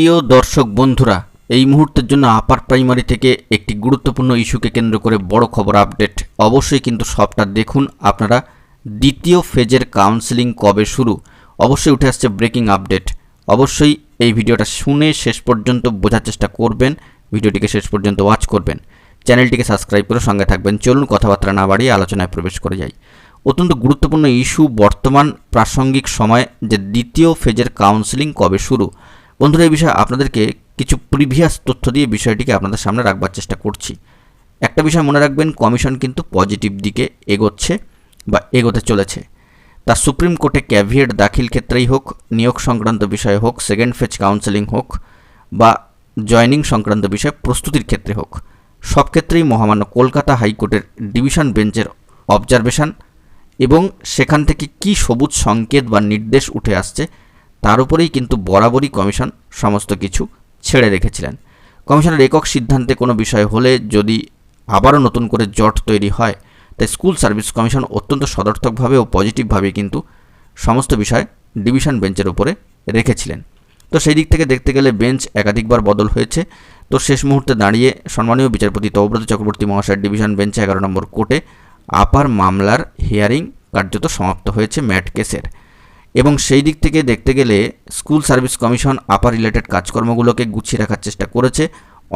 প্রিয় দর্শক বন্ধুরা, এই মুহূর্তের জন্য আপার প্রাইমারি থেকে একটি গুরুত্বপূর্ণ ইস্যুকে কেন্দ্র করে বড় খবর আপডেট। অবশ্যই কিন্তু সবটা দেখুন আপনারা। দ্বিতীয় ফেজের কাউন্সেলিং কবে শুরু, অবশ্যই উঠে আসছে ব্রেকিং আপডেট। অবশ্যই এই ভিডিওটা শুনে শেষ পর্যন্ত বোঝার চেষ্টা করবেন, ভিডিওটিকে শেষ পর্যন্ত ওয়াচ করবেন, চ্যানেলটিকে সাবস্ক্রাইব করে সঙ্গে থাকবেন। চলুন কথাবার্তা না বাড়িয়ে আলোচনায় প্রবেশ করে যাই। অত্যন্ত গুরুত্বপূর্ণ ইস্যু বর্তমান প্রাসঙ্গিক সময়ে, যে দ্বিতীয় ফেজের কাউন্সেলিং কবে শুরু। বন্ধুরা, এই বিষয়ে আপনাদেরকে কিছু প্রিভিয়াস তথ্য দিয়ে বিষয়টিকে আপনাদের সামনে রাখবার চেষ্টা করছি। একটা বিষয় মনে রাখবেন, কমিশন কিন্তু পজিটিভ দিকে এগোচ্ছে বা এগোতে চলেছে। তা সুপ্রিম কোর্টে ক্যাভিয়েট দাখিল ক্ষেত্রেই হোক, নিয়োগ সংক্রান্ত বিষয়ে হোক, সেকেন্ড ফেজ কাউন্সেলিং হোক বা জয়নিং সংক্রান্ত বিষয়ে প্রস্তুতির ক্ষেত্রে হোক, সব ক্ষেত্রেই মহামান্য কলকাতা হাইকোর্টের ডিভিশন বেঞ্চের অবজারভেশন এবং সেখান থেকে কি সবুজ সংকেত বা নির্দেশ উঠে আসছে তার উপরেই কিন্তু বরাবরই কমিশন সমস্ত কিছু ছেড়ে রেখেছিলেন। কমিশনের একক সিদ্ধান্তে কোনো বিষয় হলে যদি আবারও নতুন করে জট তৈরি হয়, তাই স্কুল সার্ভিস কমিশন অত্যন্ত সদর্থকভাবে ও পজিটিভভাবে কিন্তু সমস্ত বিষয় ডিভিশন বেঞ্চের উপরে রেখেছিলেন। তো সেই দিক থেকে দেখতে গেলে বেঞ্চ একাধিকবার বদল হয়েছে। তো শেষ মুহূর্তে দাঁড়িয়ে সম্মানীয় বিচারপতি তৌব্রত চক্রবর্তী মহাশয়ের ডিভিশন বেঞ্চে 11 নম্বর কোর্টে আপার মামলার হিয়ারিং কার্যত সমাপ্ত হয়েছে ম্যাট কেসের। এবং সেই দিক থেকে দেখতে গেলে স্কুল সার্ভিস কমিশন আপার রিলেটেড কাজকর্মগুলোকে গুছিয়ে রাখার চেষ্টা করেছে,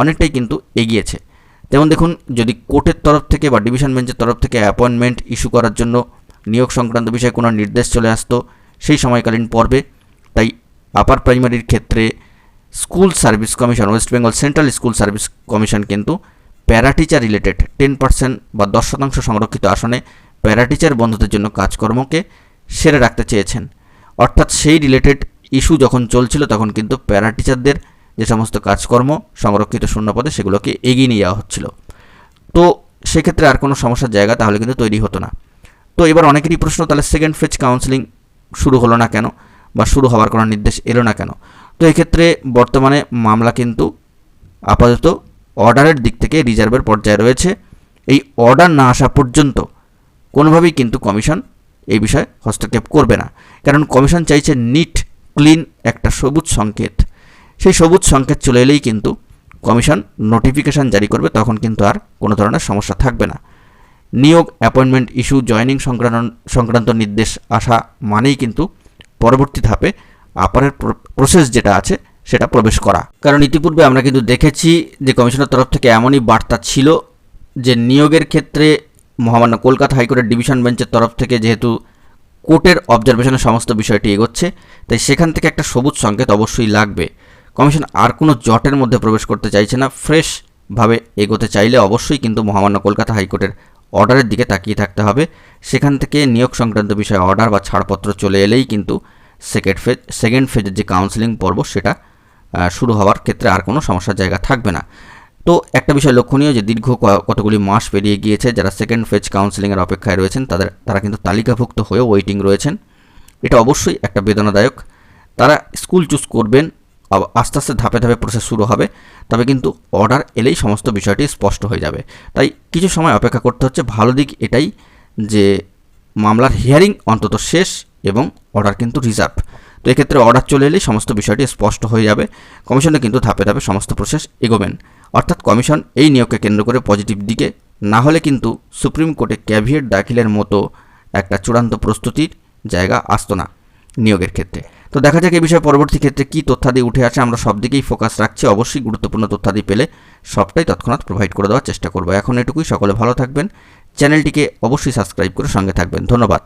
অনেকটাই কিন্তু এগিয়েছে। যেমন দেখুন, যদি কোর্টের তরফ থেকে বা ডিভিশন বেঞ্চের তরফ থেকে অ্যাপয়েন্টমেন্ট ইস্যু করার জন্য নিয়োগ সংক্রান্ত বিষয়ে কোনো নির্দেশ চলে আসতো সেই সময়কালীন পর্বে, তাই আপার প্রাইমারির ক্ষেত্রে school service commission, West Bengal central school service commission কিন্তু প্যারাটিচার রিলেটেড 10% বা 10% সংরক্ষিত আসনে প্যারাটিচার বন্ধুদের জন্য কাজকর্মকে সেরে রাখতে চেয়েছেন। অর্থাৎ সেই রিলেটেড ইস্যু যখন চলছিল তখন কিন্তু প্যারাটিচারদের যে সমস্ত কাজকর্ম সংরক্ষিত শূন্যপদে সেগুলোকে এগিয়ে নিয়ে যাওয়া হচ্ছিল। তো সেক্ষেত্রে আর কোনো সমস্যার জায়গা তাহলে কিন্তু তৈরি হতো না। তো এবার অনেকেরই প্রশ্ন, তাহলে সেকেন্ড ফেজ কাউন্সেলিং শুরু হলো না কেন বা শুরু হওয়ার কোনো নির্দেশ এলো না কেন? তো এক্ষেত্রে বর্তমানে মামলা কিন্তু আপাতত অর্ডারের দিক থেকে রিজার্ভের পর্যায়ে রয়েছে। এই অর্ডার না আসা পর্যন্ত কোনোভাবেই কিন্তু কমিশন এই বিষয়ে হস্তক্ষেপ করবে না, কারণ কমিশন চাইছে নিট ক্লিন একটা সবুজ সংকেত। সেই সবুজ সংকেত চলে এলেই কিন্তু কমিশন নোটিফিকেশান জারি করবে, তখন কিন্তু আর কোনো ধরনের সমস্যা থাকবে না। নিয়োগ, অ্যাপয়েন্টমেন্ট ইস্যু, জয়নিং সংক্রান্ত নির্দেশ আসা মানেই কিন্তু পরবর্তী ধাপে আপারের প্রসেস যেটা আছে সেটা প্রবেশ করা। কারণ ইতিপূর্বে আমরা কিন্তু দেখেছি যে কমিশনের তরফ থেকে এমনই বার্তা ছিল যে নিয়োগের ক্ষেত্রে মহামান্য কলকাতা হাইকোর্টের ডিভিশন বেঞ্চের তরফ থেকে যেহেতু কোর্টের অবজারভেশনের সমস্ত বিষয়টি এগোচ্ছে, তাই সেখান থেকে একটা সবুজ সংকেত অবশ্যই লাগবে। কমিশন আর কোনো জটের মধ্যে প্রবেশ করতে চাইছে না। ফ্রেশভাবে এগোতে চাইলে অবশ্যই কিন্তু মহামান্য কলকাতা হাইকোর্টের অর্ডারের দিকে তাকিয়ে থাকতে হবে। সেখান থেকে নিয়োগ সংক্রান্ত বিষয়ে অর্ডার বা ছাড়পত্র চলে এলেই কিন্তু সেকেন্ড ফেজের যে কাউন্সেলিং পর্ব সেটা শুরু হওয়ার ক্ষেত্রে আর কোনো সমস্যার জায়গা থাকবে না। তো একটা বিষয় লক্ষণীয় যে দীর্ঘ কতগুলি মাস পেরিয়ে গিয়েছে, যারা সেকেন্ড ফেজ কাউন্সেলিংয়ের অপেক্ষায় রয়েছেন তারা কিন্তু তালিকাভুক্ত হয়েও ওয়েটিং রয়েছেন। এটা অবশ্যই একটা বেদনাদায়ক। তারা স্কুল চুজ করবেন, আস্তে আস্তে ধাপে ধাপে প্রসেস শুরু হবে, তবে কিন্তু অর্ডার এলেই সমস্ত বিষয়টি স্পষ্ট হয়ে যাবে। তাই কিছু সময় অপেক্ষা করতে হচ্ছে। ভালো দিক এটাই যে মামলার হিয়ারিং অন্তত শেষ এবং অর্ডার কিন্তু রিজার্ভ। তো এক্ষেত্রে অর্ডার চলে এলেই সমস্ত বিষয়টি স্পষ্ট হয়ে যাবে। কমিশনে কিন্তু ধাপে ধাপে সমস্ত প্রসেস এগোবেন। অর্থাৎ কমিশন এই নিয়োগকে কেন্দ্র করে পজিটিভ দিকে, না হলে কিন্তু সুপ্রিম কোর্টে ক্যাভিয়েট দাখিলের মতো একটা চূড়ান্ত প্রস্তুতির জায়গা আসতো না নিয়োগের ক্ষেত্রে। তো দেখা যাক এই বিষয়ে পরবর্তী ক্ষেত্রে কী তথ্যাদি উঠে আসে। আমরা সব দিকেই ফোকাস রাখছি, অবশ্যই গুরুত্বপূর্ণ তথ্যাদি পেলে সবটাই তৎক্ষণাৎ প্রোভাইড করে দেওয়ার চেষ্টা করবো। এখন এটুকুই, সকলে ভালো থাকবেন, চ্যানেলটিকে অবশ্যই সাবস্ক্রাইব করে সঙ্গে থাকবেন। ধন্যবাদ।